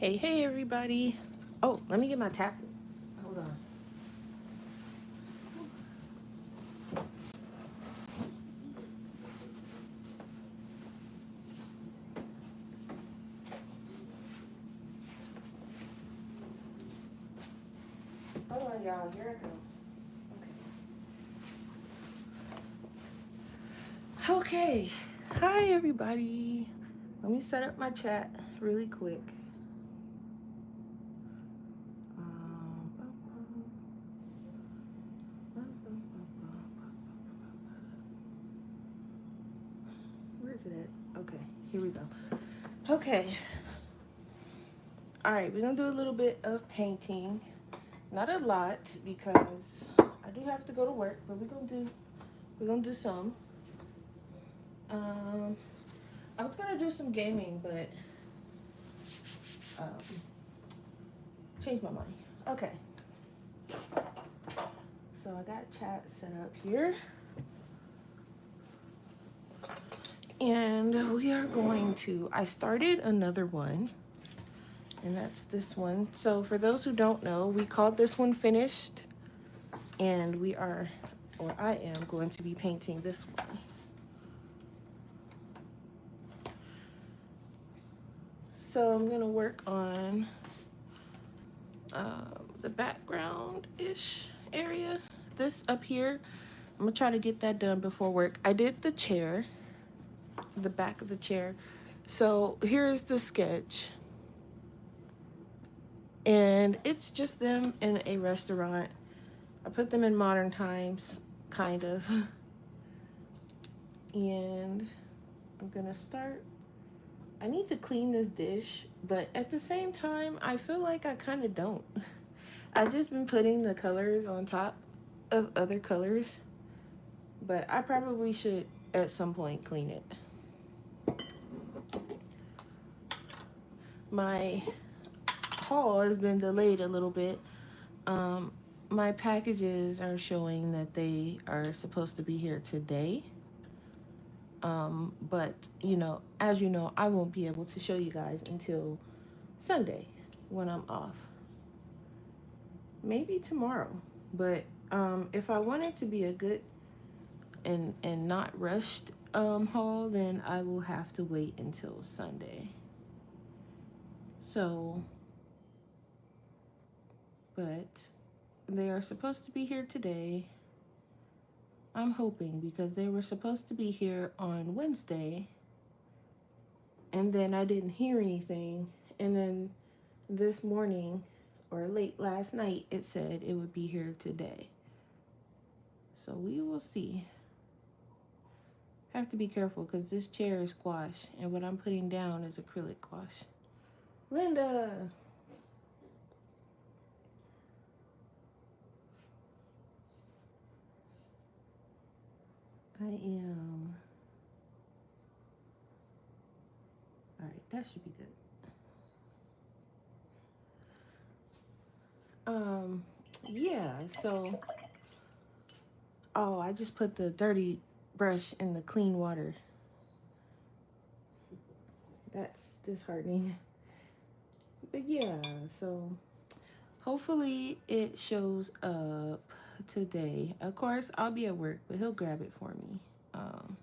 Hey, everybody. Oh, let me get my tablet. Hold on. Hold on, y'all. Here I go. Okay. Hi, everybody. Let me set up my chat really quick. Um, Where is it at? Okay, here we go. Okay. All right, we're gonna do a little bit of painting. Not a lot because I do have to go to work, but we're gonna do some. Um, I was gonna do some gaming, but um, changed my mind. Okay. So I got chat set up here. And we are going to, I started another one, and that's this one. So for those who don't know, we called this one finished, and we are, or I am going to be painting this one. So I'm gonna work on the background-ish area. This up here, I'm gonna try to get that done before work. I did the chair, the back of the chair. So here's the sketch. And it's just them in a restaurant. I put them in modern times, kind of. And I'm gonna start. I need to clean this dish, but at the same time, I feel like I kind of don't. I've just been putting the colors on top of other colors, but I probably should at some point clean it. My haul has been delayed a little bit. Um, my packages are showing that they are supposed to be here today. But as you know, I won't be able to show you guys until Sunday when I'm off. Maybe tomorrow. But if I want it to be a good and not rushed haul, then I will have to wait until Sunday. So, but they are supposed to be here today. I'm hoping because they were supposed to be here on Wednesday, and then I didn't hear anything. And then this morning or late last night, it said it would be here today. So we will see. Have to be careful because this chair is gouache, and what I'm putting down is acrylic gouache. Linda! I am. Alright, that should be good. Yeah, so. Oh, I just put the dirty brush in the clean water. That's disheartening. But yeah, so hopefully it shows up today. Of course, I'll be at work, but he'll grab it for me. Um,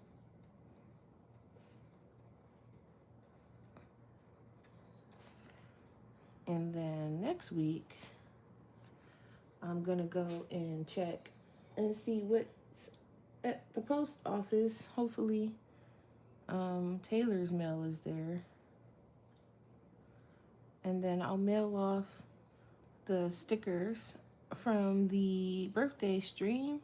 and then next week, I'm gonna go and check and see what's at the post office. Hopefully, Taylor's mail is there. And then I'll mail off the stickers from the birthday stream.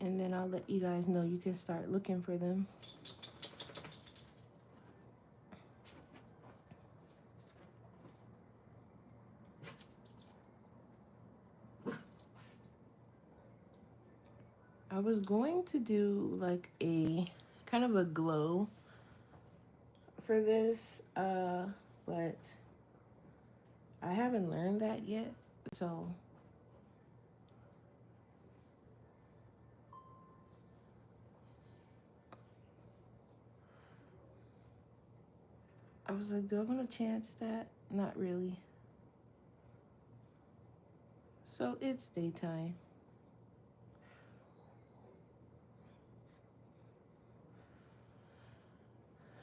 And then I'll let you guys know you can start looking for them. I was going to do like a kind of a glow for this, but I haven't learned that yet. So I was like, do I want to chance that? Not really. So it's daytime.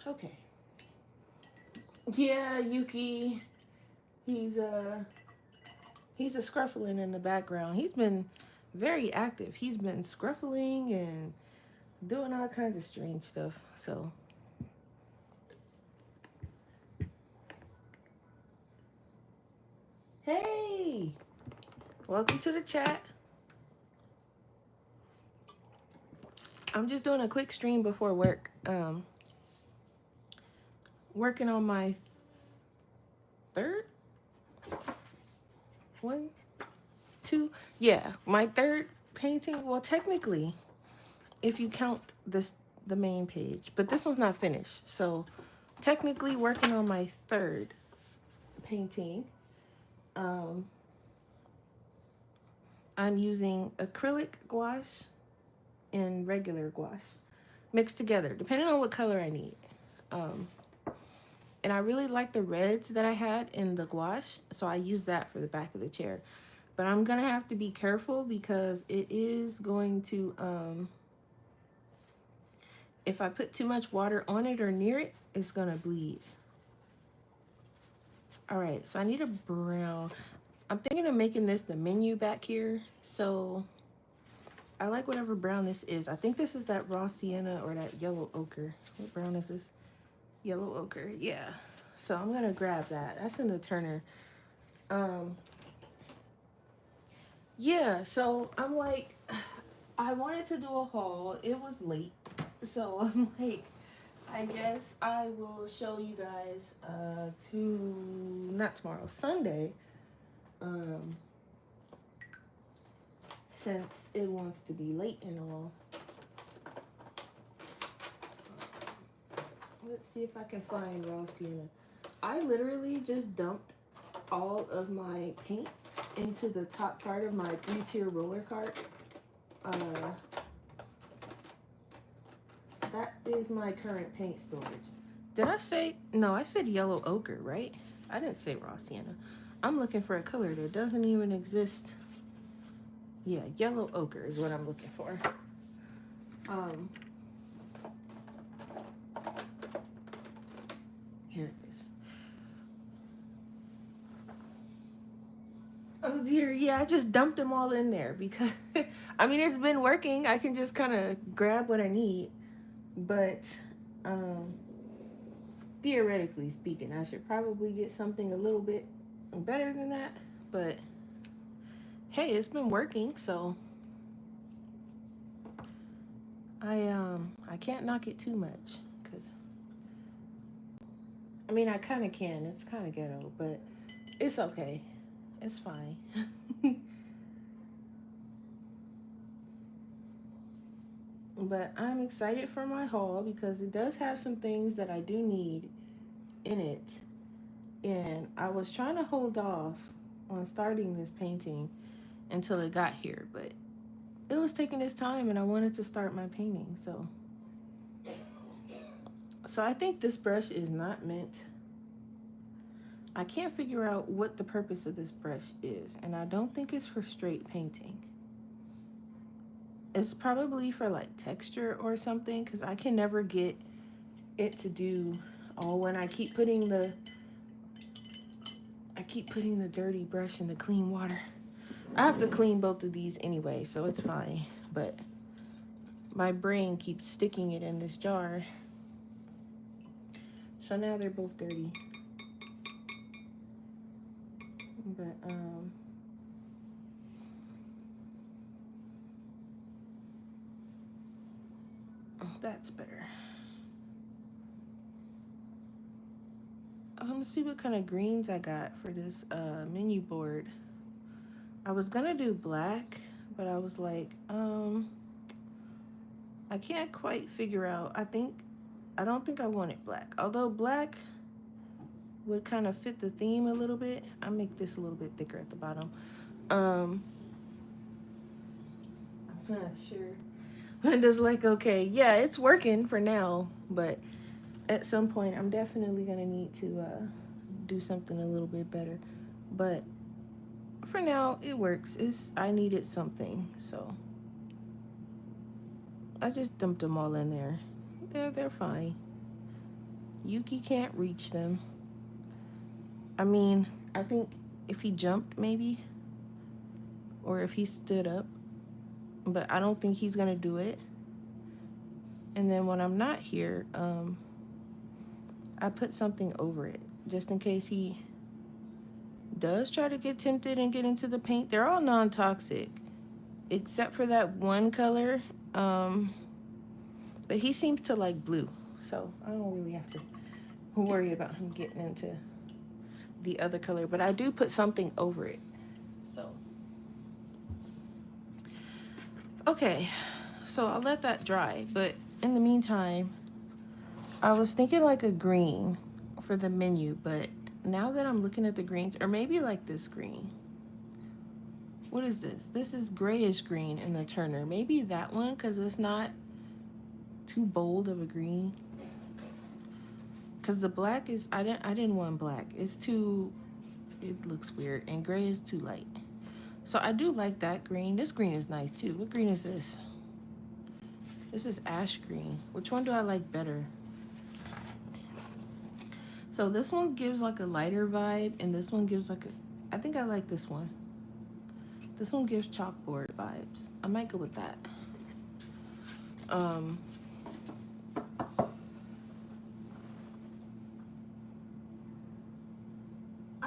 Okay. Yeah, Yuki. He's he's a scruffling in the background. He's been very active. He's been scruffling and doing all kinds of strange stuff. So, hey, welcome to the chat. I'm just doing a quick stream before work. Working on my third one, two, yeah, my third painting. Well, technically, if you count this, the main page, but this one's not finished. So, technically, working on my third painting. Um, I'm using acrylic gouache and regular gouache mixed together, depending on what color I need. Um, and I really like the reds that I had in the gouache, so I use that for the back of the chair. But I'm gonna have to be careful because it is going to, if I put too much water on it or near it, it's gonna bleed. All right, so I need a brown. I'm thinking of making this the menu back here. So I like whatever brown this is. I think this is that raw sienna or that yellow ochre. What brown is this? Yellow ochre, yeah. So I'm gonna grab that. That's in the Turner. Yeah, so I'm like, I wanted to do a haul. It was late. So I'm like, I guess I will show you guys not tomorrow, Sunday. Um since it wants to be late and all. Let's see if I can find raw sienna. I literally just dumped all of my paint into the top part of my 3-tier roller cart. That is my current paint storage. Did I say, no, I said yellow ochre, right? I didn't say raw sienna. I'm looking for a color that doesn't even exist. Yeah, yellow ochre is what I'm looking for. Here it is. Oh dear, yeah, I just dumped them all in there because, I mean, it's been working. I can just kind of grab what I need, but theoretically speaking, I should probably get something a little bit better than that, but hey, it's been working, so I can't knock it too much because, I mean, I kind of can. It's kind of ghetto, but it's okay. It's fine. But I'm excited for my haul because it does have some things that I do need in it. And I was trying to hold off on starting this painting until it got here, but it was taking its time and I wanted to start my painting. So I think this brush is not meant. I can't figure out what the purpose of this brush is, and I don't think it's for straight painting. It's probably for like texture or something because I can never get it to do. Oh, when I keep putting the dirty brush in the clean water. I have to clean both of these anyway, so it's fine. But my brain keeps sticking it in this jar. So now they're both dirty. But that's better. I'm gonna see what kind of greens I got for this menu board. I was gonna do black, but I was like, I can't quite figure out. I don't think I want it black. Although black would kind of fit the theme a little bit. I'll make this a little bit thicker at the bottom. I'm not sure. Linda's like, okay, yeah, it's working for now, but at some point I'm definitely gonna need to do something a little bit better. But for now, it works. I needed something, so I just dumped them all in there. They're fine. Yuki can't reach them. I mean, I think if he jumped maybe, or if he stood up, but I don't think he's gonna do it. And then when I'm not here, I put something over it just in case he does try to get tempted and get into the paint. They're all non-toxic except for that one color. Um, but he seems to like blue, so I don't really have to worry about him getting into the other color. But I do put something over it. So okay, so I'll let that dry. But in the meantime, I was thinking like a green for the menu, but now that I'm looking at the greens, or maybe like this green. What is this? This is grayish green in the Turner. Maybe that one, because it's not too bold of a green. Because the black is, I didn't want black. It's too, it looks weird. And gray is too light. So I do like that green. This green is nice too. What green is this? This is ash green. Which one do I like better? So this one gives like a lighter vibe, and this one gives like a, I think I like this one. This one gives chalkboard vibes. I might go with that. I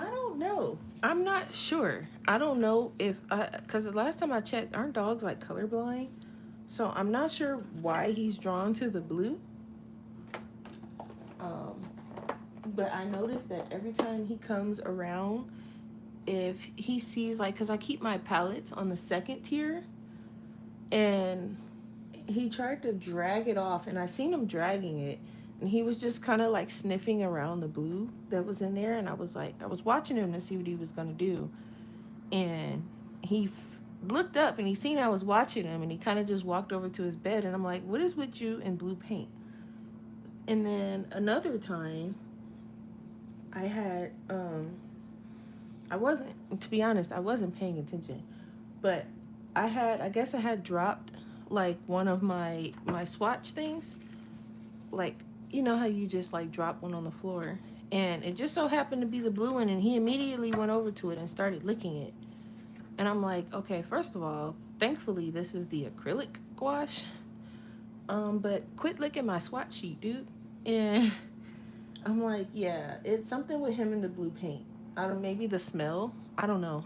don't know. I'm not sure. I don't know if because the last time I checked, aren't dogs like colorblind? So I'm not sure why he's drawn to the blue. But I noticed that every time he comes around, if he sees like, because I keep my palettes on the second tier, and he tried to drag it off, and I seen him dragging it, and he was just kind of like sniffing around the blue that was in there, and I was watching him to see what he was gonna do, and he looked up and he seen I was watching him, and he kind of just walked over to his bed, and I'm like, what is with you in blue paint? And then another time I had I wasn't, to be honest, I wasn't paying attention, but I guess I had dropped like one of my swatch things, like, you know how you just like drop one on the floor, and it just so happened to be the blue one, and he immediately went over to it and started licking it. And I'm like, okay, first of all, thankfully this is the acrylic gouache, but quit licking my swatch sheet, dude. And I'm like, yeah, it's something with him and the blue paint. I don't, maybe the smell, I don't know.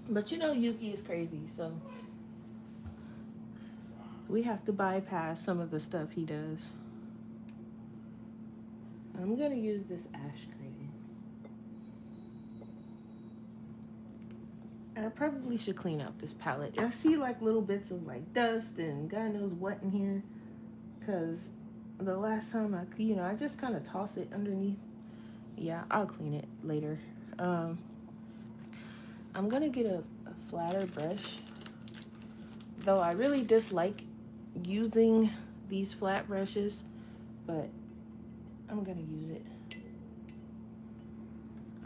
But you know, Yuki is crazy, so we have to bypass some of the stuff he does. I'm gonna use this ash green. I probably should clean out this palette. I see like little bits of like dust and God knows what in here, because the last time I just kind of toss it underneath. Yeah, I'll clean it later. I'm gonna get a flatter brush, though I really dislike using these flat brushes, but I'm gonna use it.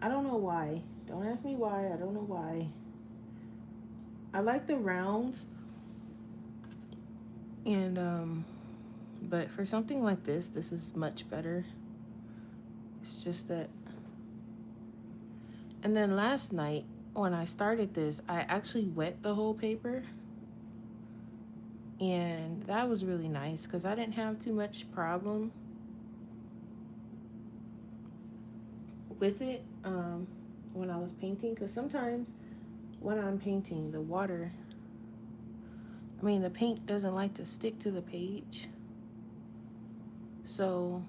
I don't know why. Don't ask me why. I don't know why. I like the rounds, and but for something like this is much better. It's just that. And then last night when I started this, I actually wet the whole paper, and that was really nice because I didn't have too much problem with it when I was painting, because sometimes when I'm painting, the paint doesn't like to stick to the page. So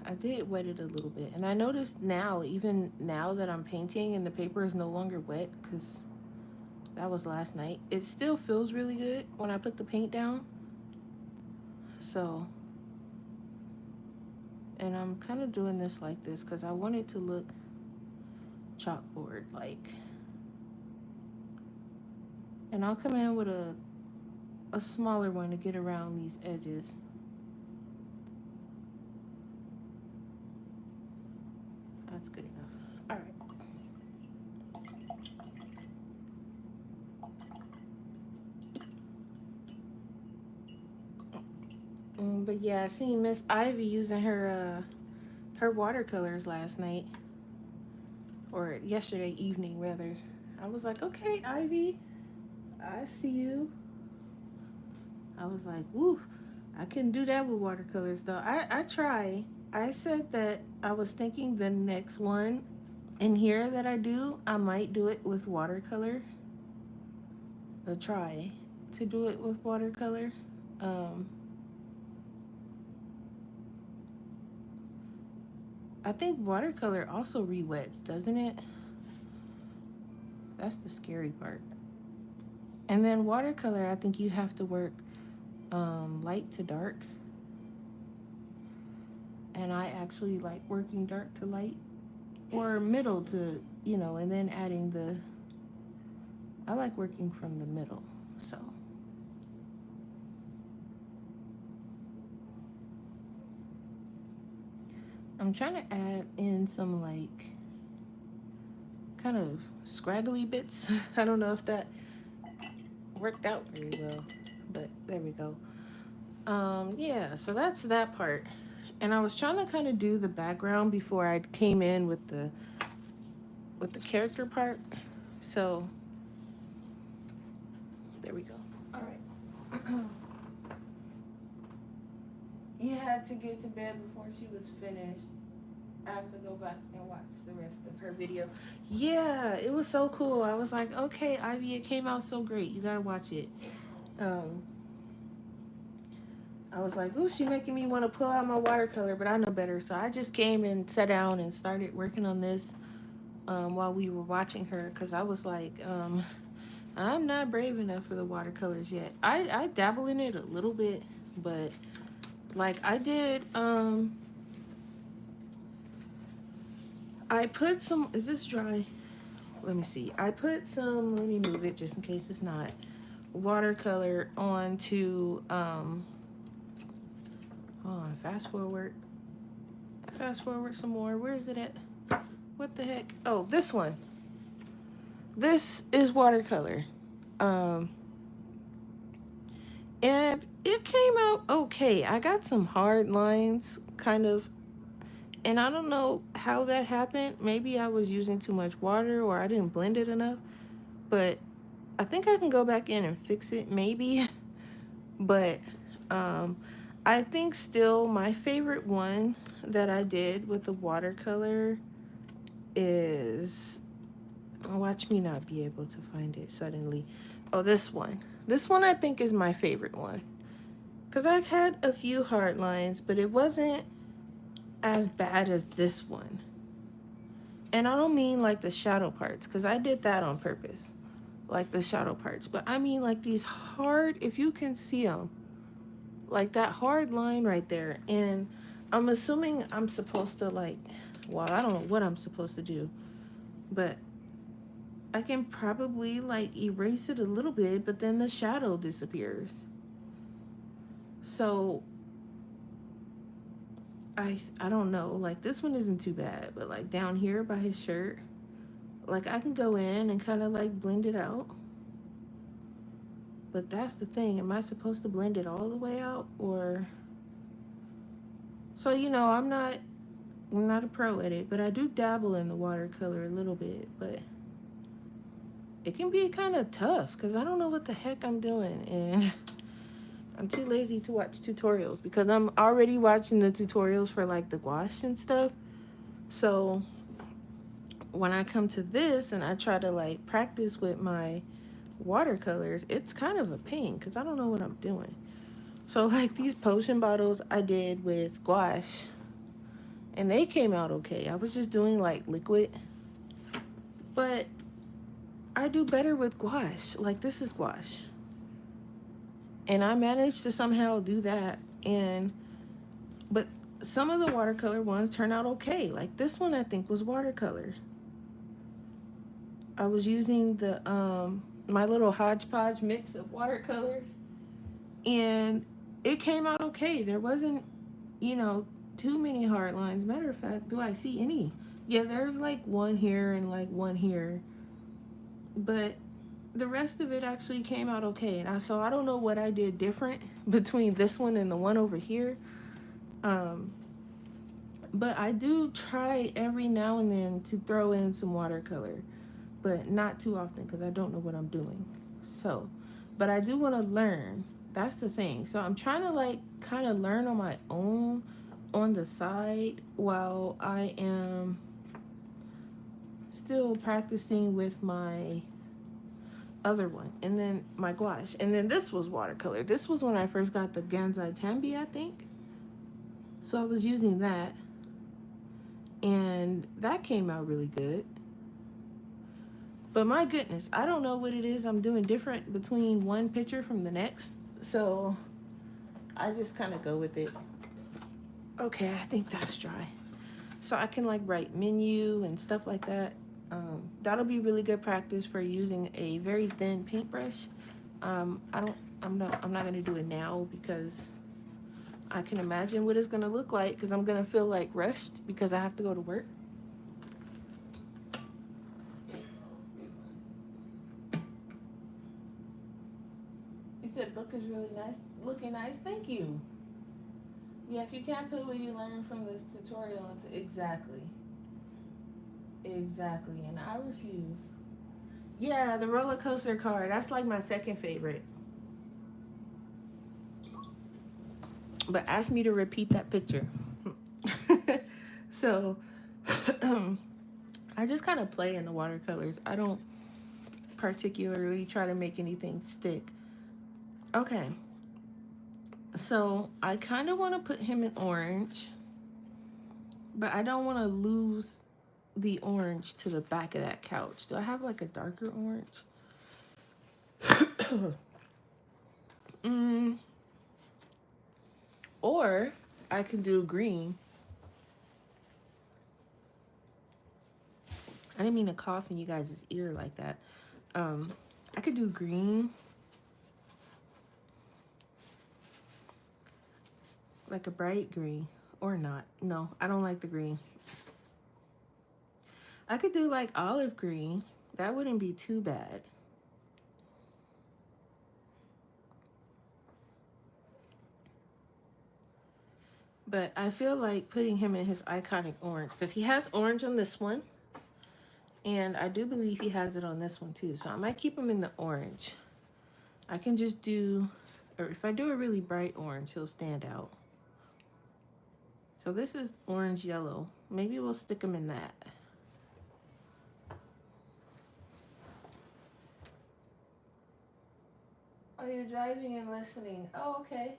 I did wet it a little bit, and I noticed now, even now that I'm painting and the paper is no longer wet, because that was last night, it still feels really good when I put the paint down. So, and I'm kind of doing this like this because I want it to look chalkboard like. And I'll come in with a a smaller one to get around these edges. That's good enough. All right. But yeah, I seen Miss Ivy using her watercolors last night, or yesterday evening rather. I was like, okay, Ivy, I see you. I was like, woo, I couldn't do that with watercolors though. I try. I said that I was thinking the next one in here that I do, I might do it with watercolor. Try to do it with watercolor. Um, I think watercolor also re-wets, doesn't it? That's the scary part. And then watercolor, I think you have to work light to dark. And I actually like working dark to light or middle to, and then adding I like working from the middle. So I'm trying to add in some like kind of scraggly bits. I don't know if that worked out very well, but there we go. Yeah, so that's that part. And I was trying to kind of do the background before I came in with the character part. So there we go. All right. You had to get to bed before she was finished. I have to go back and watch the rest of her video. Yeah, it was so cool. I was like, okay, Ivy, it came out so great. You gotta watch it. Um, I was like, ooh, she making me want to pull out my watercolor, but I know better. So I just came and sat down and started working on this while we were watching her, because I was like, I'm not brave enough for the watercolors yet. I dabble in it a little bit, but like I did, I put some, is this dry? Let me see. I put some, let me move it just in case it's not, watercolor onto, hold on, fast forward some more. Where is it at? What the heck? Oh, this one. This is watercolor. Um, and it came out okay. I got some hard lines, kind of, and I don't know how that happened. Maybe I was using too much water or I didn't blend it enough, but I think I can go back in and fix it, maybe. But um, I think still my favorite one that I did with the watercolor is, watch me not be able to find it suddenly. Oh, this one. This one I think is my favorite one. Because I've had a few hard lines, but it wasn't as bad as this one. And I don't mean like the shadow parts, because I did that on purpose. Like the shadow parts. But I mean like these hard, if you can see them, like that hard line right there. And I'm assuming I'm supposed to like, well, I don't know what I'm supposed to do, but I can probably like erase it a little bit, but then the shadow disappears. So I don't know. Like this one isn't too bad, but like down here by his shirt, like I can go in and kind of like blend it out. But that's the thing. Am I supposed to blend it all the way out, or so I'm not a pro at it, but I do dabble in the watercolor a little bit, but it can be kind of tough because I don't know what the heck I'm doing, and I'm too lazy to watch tutorials because I'm already watching the tutorials for like the gouache and stuff. So when I come to this and I try to like practice with my watercolors, it's kind of a pain because I don't know what I'm doing. So like these potion bottles I did with gouache and they came out okay. I was just doing like liquid, but I do better with gouache. Like this is gouache. And I managed to somehow do that. But some of the watercolor ones turn out okay. Like this one I think was watercolor. I was using the my little hodgepodge mix of watercolors. And it came out okay. There wasn't, you know, too many hard lines. Matter of fact, do I see any? Yeah, there's like one here and like one here. But the rest of it actually came out okay. And so I don't know what I did different between this one and the one over here. Um, but I do try every now and then to throw in some watercolor, but not too often because I don't know what I'm doing. So, but I do want to learn. That's the thing. So I'm trying to like kind of learn on my own on the side while I am still practicing with my other one, and then my gouache, and then this was watercolor. This was when I first got the Gansai Tambi, I think. So I was using that, and that came out really good. But my goodness, I don't know what it is I'm doing different between one picture from the next. So I just kind of go with it. Okay, I think that's dry. So I can like write menu and stuff like that. That'll be really good practice for using a very thin paintbrush. I'm not gonna do it now because I can imagine what it's gonna look like because I'm gonna feel like rushed because I have to go to work. You said book is really nice, looking nice. Thank you. Yeah, if you can't put what you learned from this tutorial into exactly, and I refuse. Yeah, the roller coaster car. That's like my second favorite. But ask me to repeat that picture. So, I just kind of play in the watercolors. I don't particularly try to make anything stick. Okay, so I kind of want to put him in orange, but I don't want to lose the orange to the back of that couch. Do I have like a darker orange? mm, or I can do green. I didn't mean to cough in you guys' ear like that. Um, I could do green, like a bright green, or not. No, I don't like the green. I could do like olive green. That wouldn't be too bad. But I feel like putting him in his iconic orange because he has orange on this one. And I do believe he has it on this one too. So I might keep him in the orange. I can just do, or if I do a really bright orange, he'll stand out. So this is orange yellow. Maybe we'll stick him in that. Oh, you're driving and listening. Oh, okay.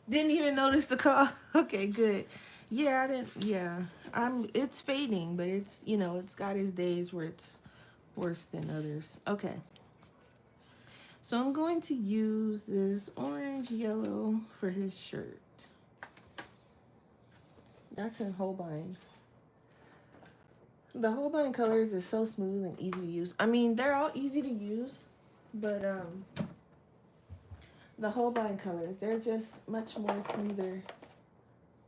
Didn't even notice the call. Okay, good. Yeah, I didn't. Yeah, It's fading, but it's it's got its days where it's worse than others. Okay. So I'm going to use this orange yellow for his shirt. That's in Holbein. The Holbein colors is so smooth and easy to use. I mean, they're all easy to use, but the Holbein colors, they're just much more smoother.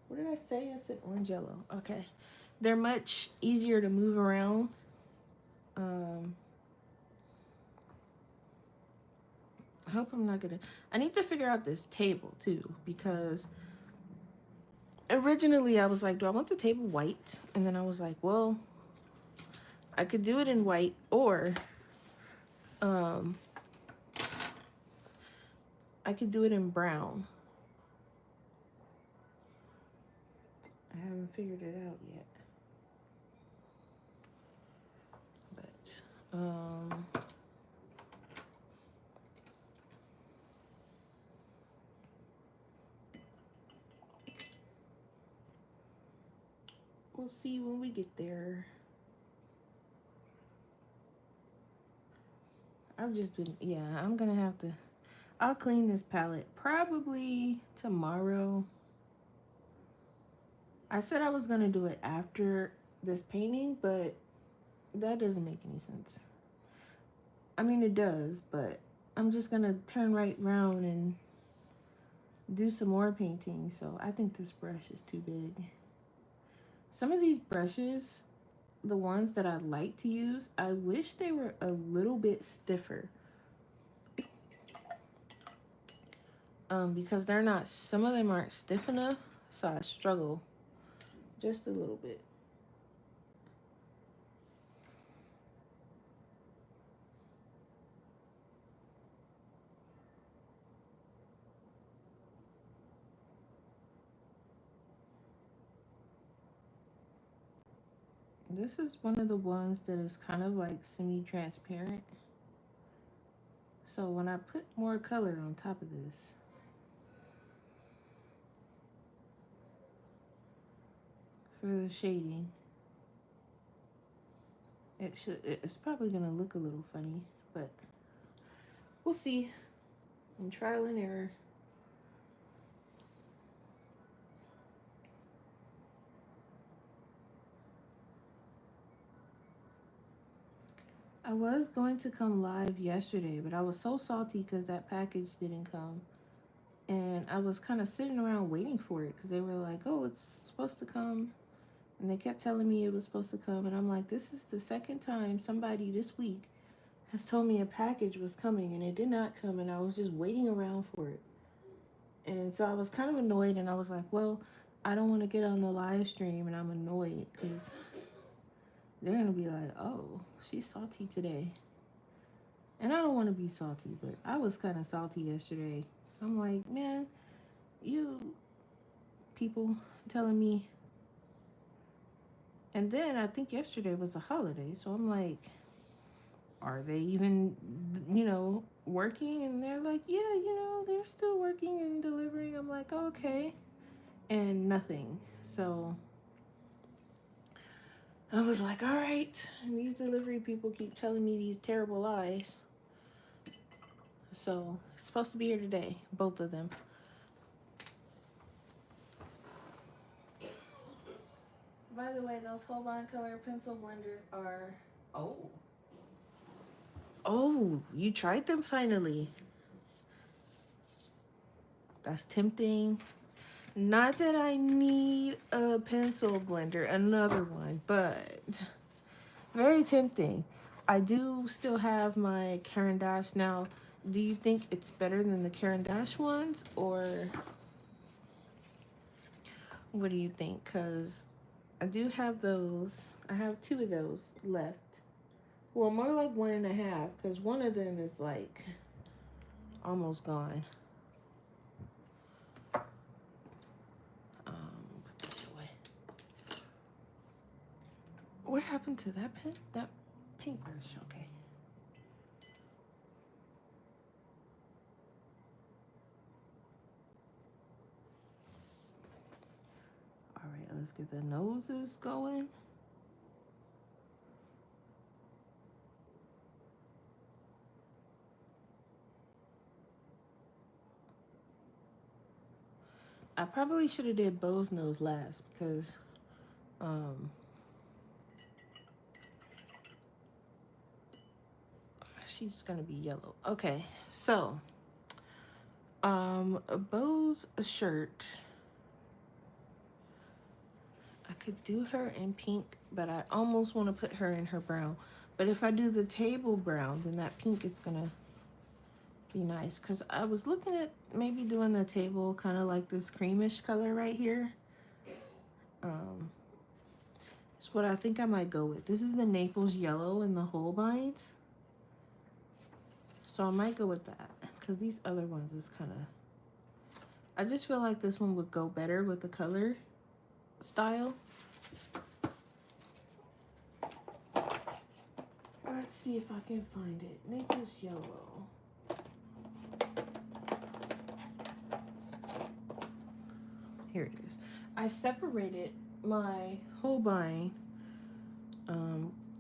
What did I say? I said orange yellow. Okay. They're much easier to move around. I hope I'm not gonna. I need to figure out this table too because originally I was like, do I want the table white? And then I was like, well, I could do it in white or I could do it in brown. I haven't figured it out yet. But we'll see when we get there. I've just been, yeah, I'm gonna have to, I'll clean this palette probably tomorrow. I said I was gonna do it after this painting, but that doesn't make any sense. I mean, it does, but I'm just gonna turn right round and do some more painting. So I think this brush is too big. Some of these brushes, the ones that I like to use, I wish they were a little bit stiffer. Because they're not, some of them aren't stiff enough, so I struggle just a little bit. This is one of the ones that is kind of like semi-transparent. So when I put more color on top of this, for the shading, it's probably gonna look a little funny, but we'll see. I'm trial and error. I was going to come live yesterday, but I was so salty because that package didn't come. And I was kind of sitting around waiting for it because they were like, oh, it's supposed to come. And they kept telling me it was supposed to come. And I'm like, this is the second time somebody this week has told me a package was coming and it did not come. And I was just waiting around for it. And so I was kind of annoyed. And I was like, well, I don't want to get on the live stream. And I'm annoyed because they're going to be like, oh, she's salty today. And I don't want to be salty, but I was kind of salty yesterday. I'm like, man, you people telling me. And then I think yesterday was a holiday. So I'm like, are they even, working? And they're like, yeah, they're still working and delivering. I'm like, okay. And nothing. So I was like, all right. And these delivery people keep telling me these terrible lies. So it's supposed to be here today, both of them. By the way, those Holbein color pencil blenders are, oh, you tried them finally. That's tempting. Not that I need a pencil blender, another one, but very tempting. I do still have my Caran d'Ache. Now, do you think it's better than the Caran d'Ache ones, or what do you think? Because I do have those. I have 2 of those left. Well, more like 1.5, because one of them is like almost gone. Put this away. What happened to that pen? That paintbrush? Okay. All right, let's get the noses going. I probably should have did Bo's nose last because she's gonna be yellow. Okay, so Bo's shirt, I could do her in pink, but I almost want to put her in her brown. But if I do the table brown, then that pink is gonna be nice, because I was looking at maybe doing the table kind of like this creamish color right here. It's what I think I might go with. This is the Naples yellow in the Holbeins, so I might go with that, because these other ones is kind of, I just feel like this one would go better with the color style. Let's see if I can find it. Naples yellow. Here it is. I separated my Holbein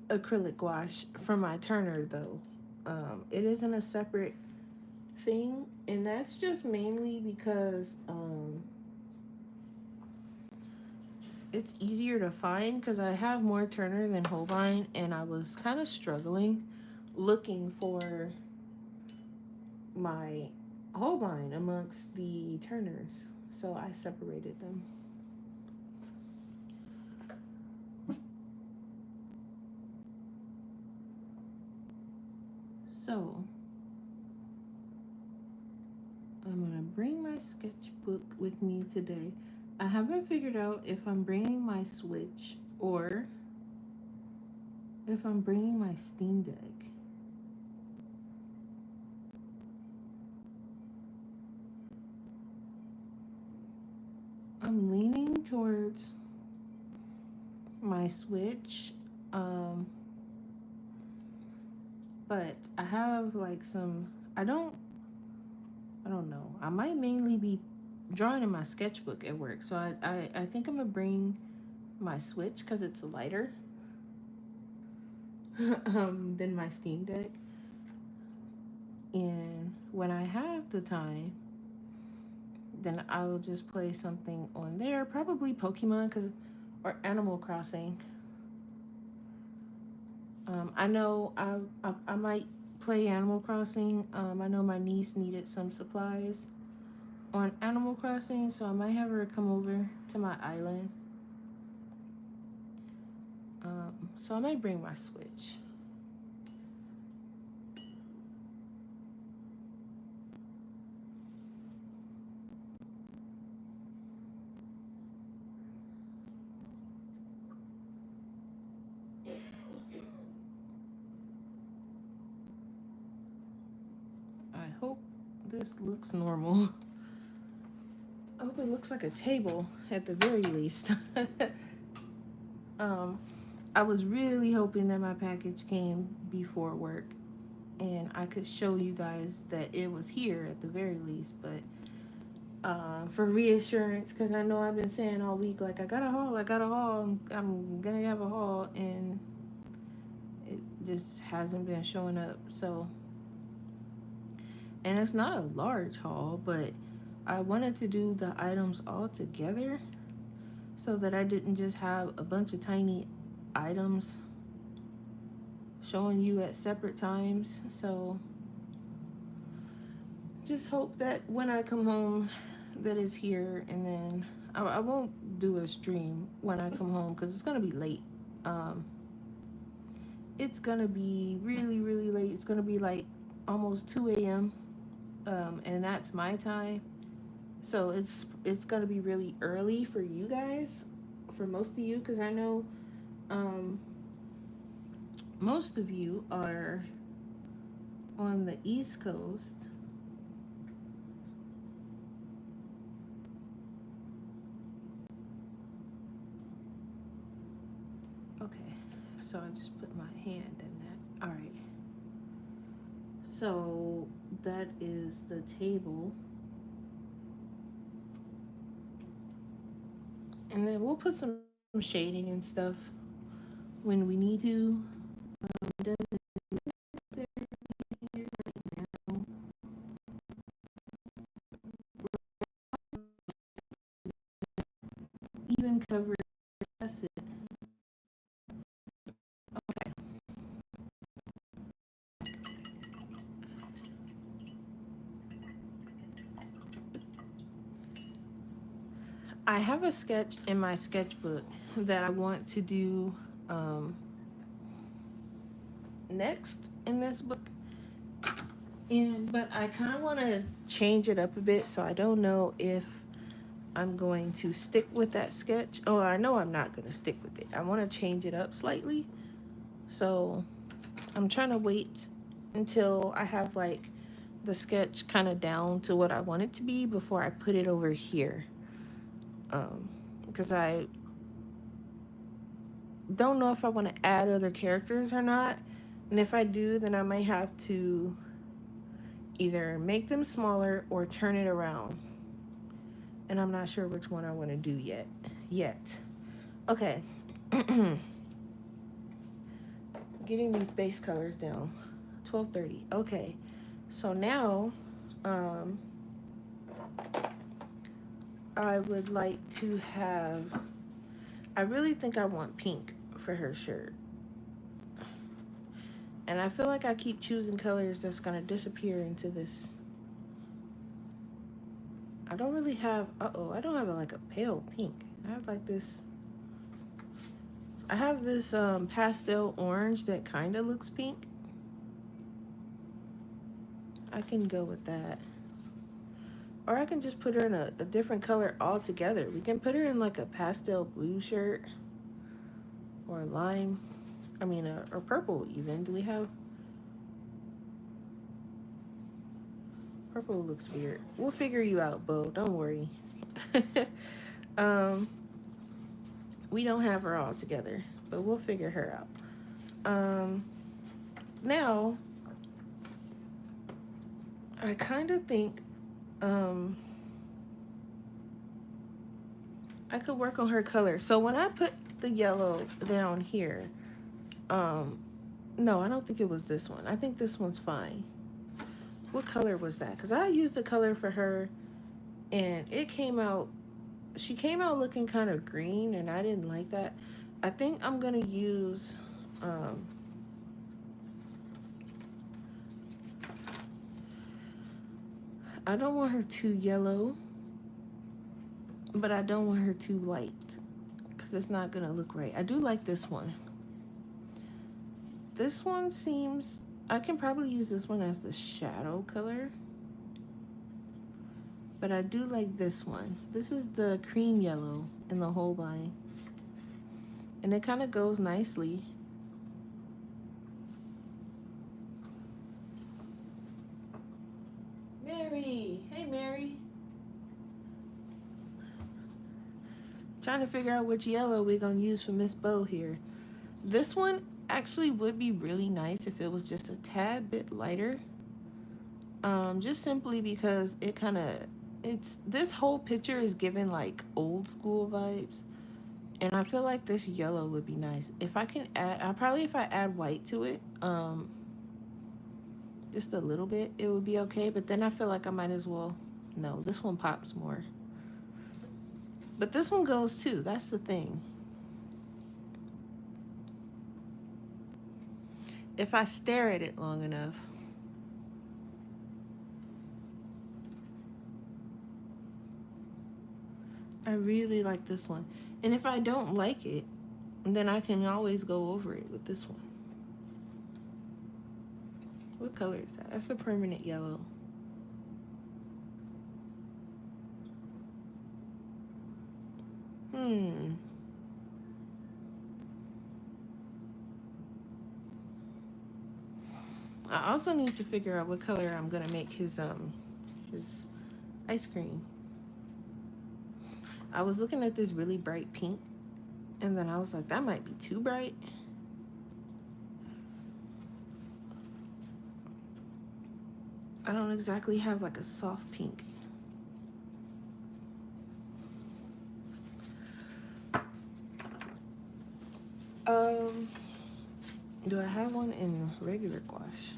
acrylic gouache from my Turner, though. It isn't a separate thing, and that's just mainly because it's easier to find, because I have more Turner than Holbein, and I was kind of struggling looking for my Holbein amongst the Turners, so I separated them. So I'm gonna bring my sketchbook with me today. I haven't figured out if I'm bringing my Switch or if I'm bringing my Steam Deck. I'm leaning towards my Switch, um, but I have like some. I don't know. I might mainly be drawing in my sketchbook at work, so I think I'm gonna bring my Switch because it's lighter than my Steam Deck. And when I have the time, then I'll just play something on there, probably Pokemon, or Animal Crossing. I know I might play Animal Crossing. I know my niece needed some supplies on Animal Crossing, so I might have her come over to my island. So I might bring my Switch. I hope this looks normal. I hope it looks like a table at the very least. um, I was really hoping that my package came before work and I could show you guys that it was here at the very least, but for reassurance, because I know I've been saying all week, like, I got a haul, I'm gonna have a haul, and it just hasn't been showing up. So, and it's not a large haul, but I wanted to do the items all together so that I didn't just have a bunch of tiny items showing you at separate times. So just hope that when I come home that it's here, and then I won't do a stream when I come home because it's gonna be late. um it's gonna be really really late. It's gonna be like almost 2 a.m. And that's my time, so it's gonna be really early for you guys, for most of you, because I know um most of you are on the East Coast. Okay, so I just put my hand in that. All right, so that is the table, and then we'll put some shading and stuff when we need to. It doesn't necessarily right now. Even cover it. Okay. I have a sketch in my sketchbook that I want to do um, next in this book, and but I kind of want to change it up a bit, so I don't know if I'm going to stick with that sketch. Oh, I know I'm not going to stick with it. I want to change it up slightly, so I'm trying to wait until I have like the sketch kind of down to what I want it to be before I put it over here. Because I don't know if I want to add other characters or not. And if I do, then I might have to either make them smaller or turn it around. And I'm not sure which one I want to do yet. Okay. Getting these base colors down. 12:30. Okay. So now um I would like to have, I really think I want pink for her shirt. And I feel like I keep choosing colors that's going to disappear into this I don't really have, I don't have like a pale pink. I have like this, I have this pastel orange that kind of looks pink. I can go with that. Or I can just put her in a different color altogether. We can put her in like a pastel blue shirt or a lime. I mean, or purple even. Do we have purple? Looks weird. We'll figure you out, Bo. Don't worry. um, we don't have her all together, but we'll figure her out. Now I kind of think I could work on her color. So when I put the yellow down here, no, I don't think it was this one. I think this one's fine. What color was that? Because I used the color for her and it came out, she came out looking kind of green and I didn't like that. I think I'm going to use, I don't want her too yellow, but I don't want her too light because it's not going to look right. I do like this one. This one seems, I can probably use this one as the shadow color. But I do like this one. This is the cream yellow in the Holbein. And it kind of goes nicely. Mary! Hey, Mary! Trying to figure out which yellow we're going to use for Miss Bo here. This one actually would be really nice if it was just a tad bit lighter. Just simply because it kind of, this whole picture is given like old school vibes. And I feel like this yellow would be nice. If I can add, if I add white to it, just a little bit, it would be okay. But then I feel like I might as well, no, this one pops more. But this one goes too, that's the thing. If I stare at it long enough. I really like this one. And if I don't like it, then I can always go over it with this one. What color is that? That's a permanent yellow. I also need to figure out what color I'm gonna make his ice cream. I was looking at this really bright pink, and then I was like, that might be too bright. I don't exactly have like a soft pink. Do I have one in regular gouache?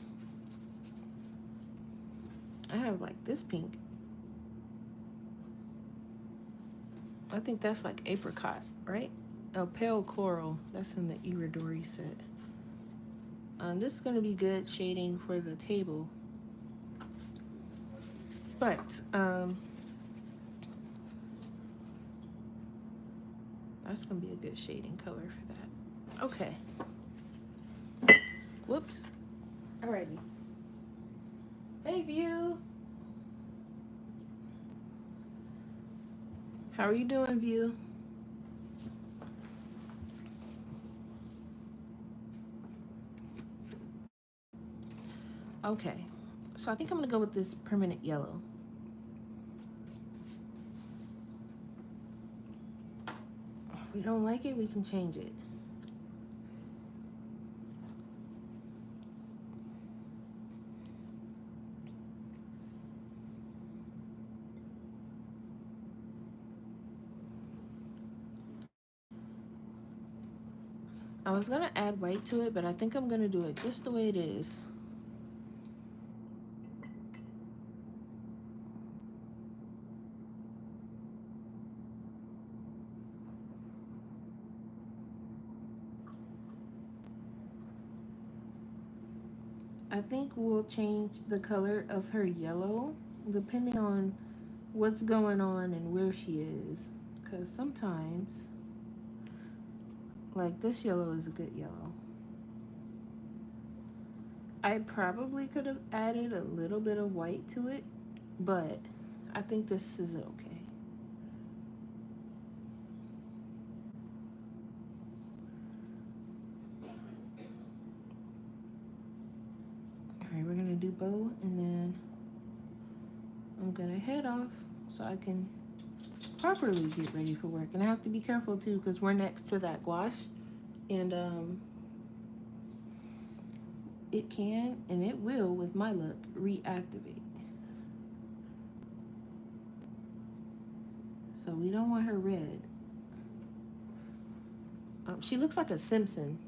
I have like this pink. I think that's like apricot, right? Oh, pale coral. That's in the Iridori set. This is going to be good shading for the table. But, that's going to be a good shading color for that. Okay. Whoops. Alrighty. Hey, View. How are you doing, View? Okay. So I think I'm going to go with this permanent yellow. If we don't like it, we can change it. I was going to add white to it, but I think I'm going to do it just the way it is. I think we'll change the color of her yellow depending on what's going on and where she is. Because sometimes, like this yellow is a good yellow. I probably could have added a little bit of white to it, but I think this is okay. Alright, we're gonna do bow, and then I'm gonna head off so I can properly get ready for work. And I have to be careful too, because we're next to that gouache, and it can and it will, with my luck, reactivate. So we don't want her red. She looks like a Simpson.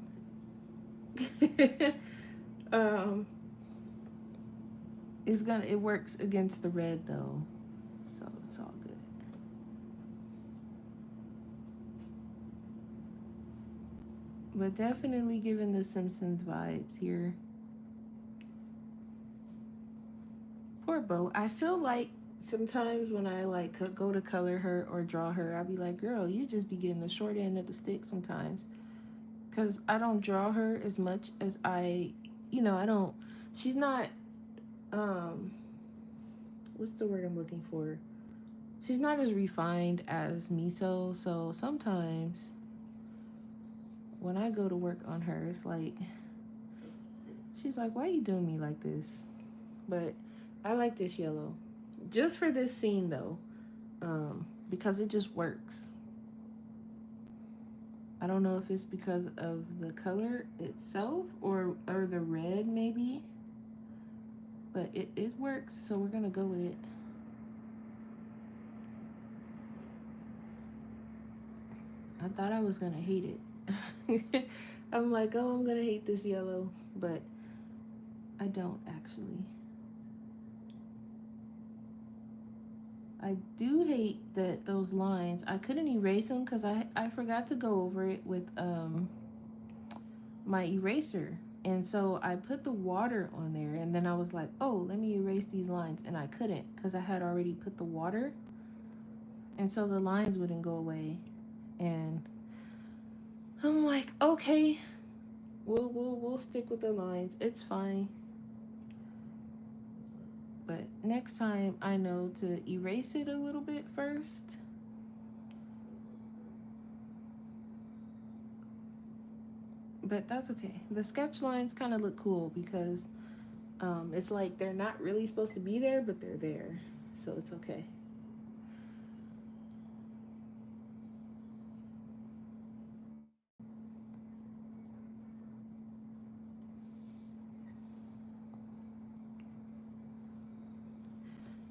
um, it works against the red though, so it's all good. But definitely giving the Simpsons vibes here. Poor Bo. I feel like sometimes when I like go to color her or draw her, I'll be like, girl, you just be getting the short end of the stick sometimes. Because I don't draw her as much as I don't, she's not, um, what's the word I'm looking for? She's not as refined as Miso. So sometimes when I go to work on her, it's like, she's like, why are you doing me like this? But I like this yellow. Just for this scene though, because it just works. I don't know if it's because of the color itself or the red maybe, but it works, so we're gonna go with it. I thought I was gonna hate it. I'm like, oh, I'm gonna hate this yellow, but I don't actually. I do hate that those lines, I couldn't erase them because I forgot to go over it with my eraser. And so I put the water on there, and then I was like, oh, let me erase these lines. And I couldn't because I had already put the water. And so the lines wouldn't go away. And I'm like, okay, we'll stick with the lines. It's fine. But next time I know to erase it a little bit first. But that's okay. The sketch lines kind of look cool because it's like they're not really supposed to be there, but they're there. So it's okay.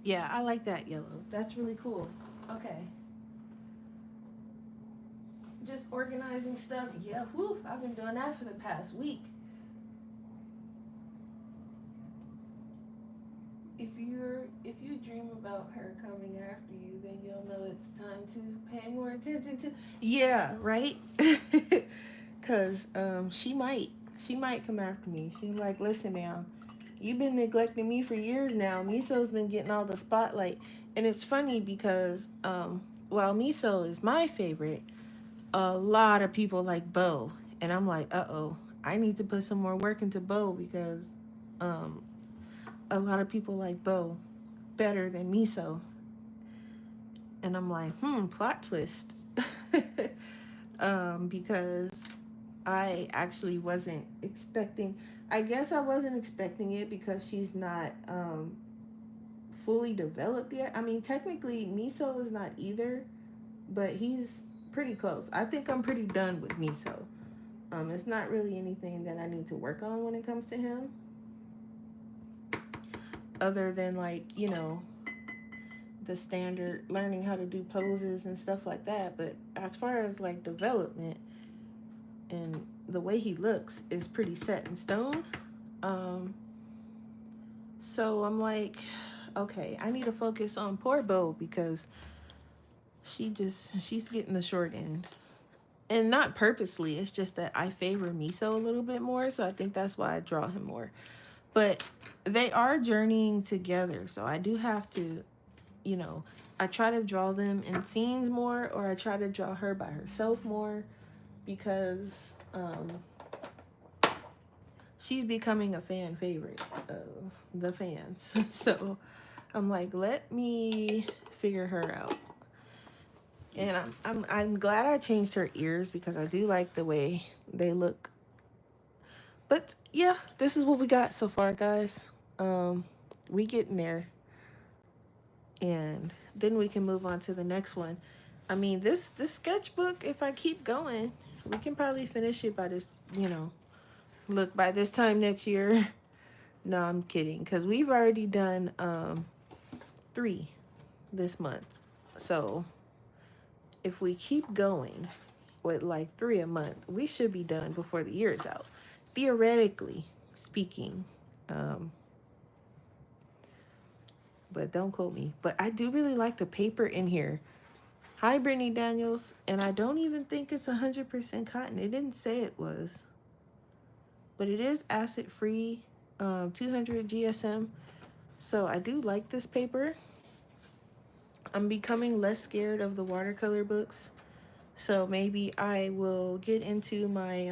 Yeah, I like that yellow. That's really cool. Okay. Just organizing stuff. Yeah, whew, I've been doing that for the past week. If you dream about her coming after you, then you'll know it's time to pay more attention to. Yeah, right. Cause she might come after me. She's like, listen now, you've been neglecting me for years now. Miso's been getting all the spotlight, and it's funny because while Miso is my favorite, a lot of people like Bo, and I'm like, uh-oh, I need to put some more work into Bo because um a lot of people like Bo better than Miso. And I'm like, plot twist. Because I actually wasn't expecting, I guess I wasn't expecting it because she's not fully developed yet. I mean, technically, Miso is not either, but he's pretty close. I think I'm pretty done with Miso. It's not really anything that I need to work on when it comes to him, other than like, the standard learning how to do poses and stuff like that. But as far as like development and the way he looks is pretty set in stone. Um, so I'm like, okay, I need to focus on poor Bo because she's getting the short end. And not purposely, it's just that I favor Miso a little bit more, so I think that's why I draw him more. But they are journeying together, so I do have to you know, I try to draw them in scenes more, or I try to draw her by herself more, because she's becoming a fan favorite of the fans. So I'm like, let me figure her out. And I'm glad I changed her ears, because I do like the way they look. But yeah, this is what we got so far, guys. We getting there, and then we can move on to the next one. I mean, this sketchbook, if I keep going, we can probably finish it by this, you know, look, by this time next year. No, I'm kidding, because we've already done 3 this month. So if we keep going with like 3 a month, we should be done before the year is out, theoretically speaking. But don't quote me. But I do really like the paper in here. Hi, Brittany Daniels. And I don't even think it's 100% cotton. It didn't say it was. But it is acid-free, 200 GSM. So I do like this paper. I'm becoming less scared of the watercolor books. So maybe I will get into my,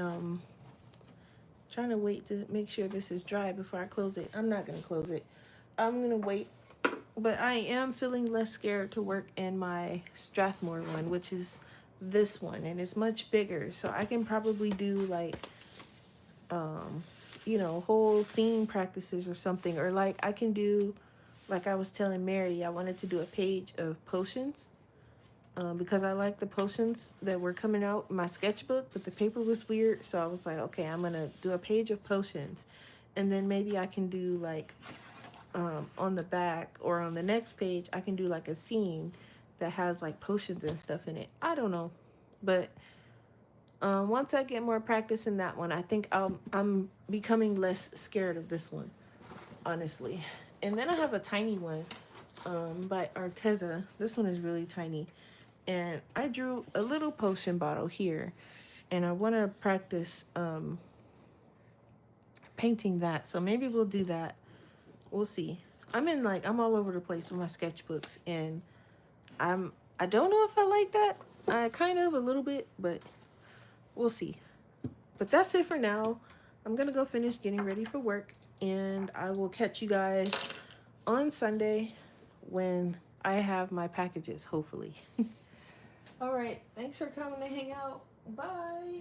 trying to wait to make sure this is dry before I close it. I'm not going to close it. I'm going to wait. But I am feeling less scared to work in my Strathmore one, which is this one. And it's much bigger. So I can probably do like, you know, whole scene practices or something. Or like I can do, like I was telling Mary, I wanted to do a page of potions. Because I like the potions that were coming out in my sketchbook, but the paper was weird. So I was like, okay, I'm going to do a page of potions. And then maybe I can do like, on the back or on the next page, I can do like a scene that has like potions and stuff in it. I don't know. But once I get more practice in that one, I think I'm becoming less scared of this one, honestly. And then I have a tiny one by Arteza. This one is really tiny. And I drew a little potion bottle here, and I want to practice painting that. So maybe we'll do that. We'll see. I'm all over the place with my sketchbooks, and I don't know if I like that. I kind of a little bit, but we'll see. But that's it for now. I'm gonna go finish getting ready for work, and I will catch you guys on Sunday when I have my packages, hopefully. All right. Thanks for coming to hang out. Bye.